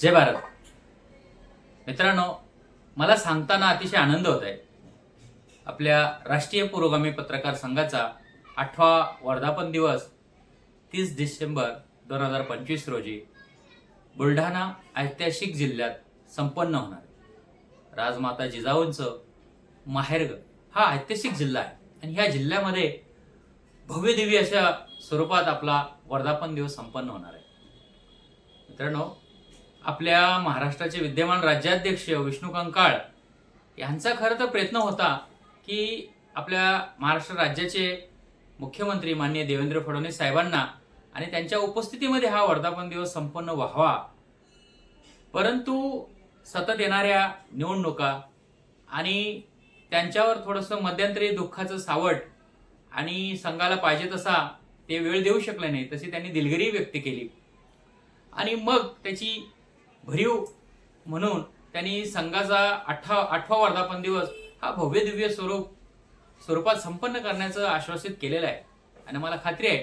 जय भारत. मित्रांनो, मला सांगताना अतिशय आनंद होत आहे. आपल्या राष्ट्रीय पुरोगामी पत्रकार संघाचा 8वा वर्धापन दिवस 30 डिसेंबर 2025 रोजी बुलढाणा ऐतिहासिक जिल्ह्यात संपन्न होणार आहे. राजमाता जिजाऊंचं माहेरघर हा ऐतिहासिक जिल्हा आहे आणि ह्या जिल्ह्यामध्ये भव्य दिव्य अशा स्वरूपात आपला वर्धापन दिवस संपन्न होणार आहे. मित्रांनो, आपल्या महाराष्ट्राचे विद्यमान राज्याध्यक्ष विष्णू कंकाळ यांचा खरं तर प्रयत्न होता की आपल्या महाराष्ट्र राज्याचे मुख्यमंत्री माननीय देवेंद्र फडणवीस साहेबांना आणि त्यांच्या उपस्थितीमध्ये हा वर्धापन दिवस संपन्न व्हावा, परंतु सतत येणाऱ्या निवडणुका आणि त्यांच्यावर थोडंसं मध्यंतरी दुःखाचं सावट आणि संघाला पाहिजे तसा ते वेळ देऊ शकले नाही, तशी त्यांनी दिलगिरी व्यक्त केली आणि मग त्याची भरीव म्हणून त्यांनी संघाचा 8वा वर्धापन दिवस हा भव्य दिव्य स्वरूपात संपन्न करण्याचं आश्वासित केलेलं आहे. आणि मला खात्री आहे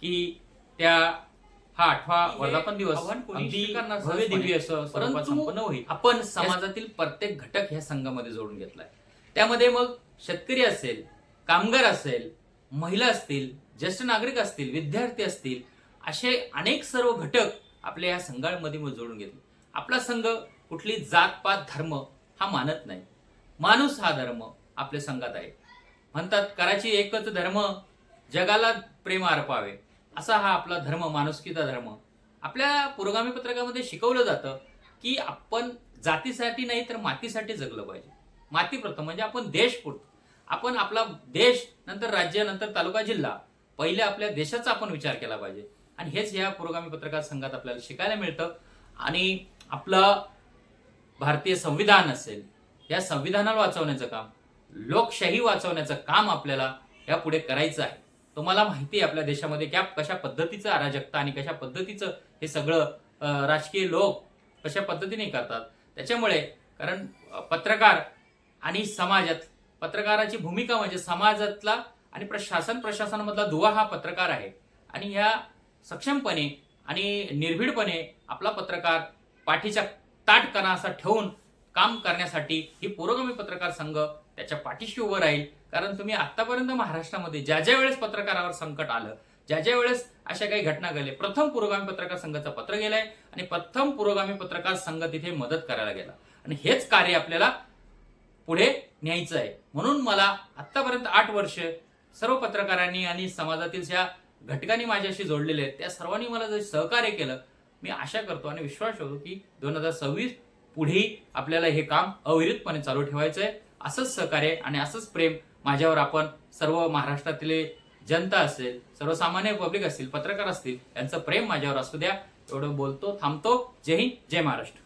की हा 8वा वर्धापन दिवस अगदी भव्य दिव्य असं स्वरूपात संपन्न होईल. आपण समाजातील प्रत्येक घटक ह्या संघामध्ये जोडून घेतलाय. त्यामध्ये मग शेतकरी असेल, कामगार असेल, महिला असतील, ज्येष्ठ नागरिक असतील, विद्यार्थी असतील, असे अनेक सर्व घटक आपल्या या संघामध्ये जोडून घेतले. आपला संघ कुठली जात पात धर्म हा मानत नाही. माणूस हा धर्म आपल्या संघात आहे. म्हणतात कराची एकच धर्म, जगाला प्रेम अर्पावे, असा हा आपला धर्म, माणुसकीचा धर्म. आपल्या पुरोगामी पत्रकामध्ये शिकवलं जातं की आपण जातीसाठी नाही तर मातीसाठी जगलं पाहिजे. माती प्रथम म्हणजे आपण देश पुढं, आपण आपला देश, नंतर राज्य, नंतर तालुका, जिल्हा, पहिले आपल्या देशाचा आपण विचार केला पाहिजे. आणि हेच या पुरोगामी पत्रकार संघात आपल्याला शिकायला मिळतं. आणि आपलं भारतीय संविधान असेल, या संविधानाला वाचवण्याचं काम, लोकशाही वाचवण्याचं काम आपल्याला यापुढे करायचं आहे. तुम्हाला माहिती आहे आपल्या देशामध्ये कशा पद्धतीचं अराजकता आणि कशा पद्धतीचं हे सगळं राजकीय लोक कशा पद्धतीने करतात. त्याच्यामुळे कारण पत्रकार आणि समाजात पत्रकाराची भूमिका म्हणजे समाजातला आणि प्रशासनामधला दुवा हा पत्रकार आहे. आणि ह्या सक्षमपणे आणि निर्भीडपणे आपला पत्रकार पाठीच्या ताठकणा असा ठेवून काम करण्यासाठी ही पुरोगामी पत्रकार संघ त्याच्या पाठीशी उभं राहील. कारण तुम्ही आतापर्यंत महाराष्ट्रामध्ये ज्या ज्या वेळेस पत्रकारावर संकट आलं, ज्या ज्या वेळेस अशा काही घटना घडल्या, प्रथम पुरोगामी पत्रकार संघाचं पत्र गेलंय आणि प्रथम पुरोगामी पत्रकार संघ तिथे मदत करायला गेला. आणि हेच कार्य आपल्याला पुढे न्यायचं आहे. म्हणून मला आतापर्यंत 8 वर्ष सर्व पत्रकारांनी आणि समाजातील ज्या घटकांनी माझ्याशी जोडलेले आहेत त्या सर्वांनी मला जे सहकार्य केलं, मी आशा करतो आणि विश्वास ठेवतो की 2026 पुढेही आपल्याला हे काम अविरतपणे चालू ठेवायचं आहे. असंच सहकार्य आणि असंच प्रेम माझ्यावर आपण सर्व महाराष्ट्रातले जनता असेल, सर्वसामान्य पब्लिक असतील, पत्रकार असतील, यांचं प्रेम माझ्यावर असू द्या. एवढं बोलतो, थांबतो. जय हिंद, जय महाराष्ट्र.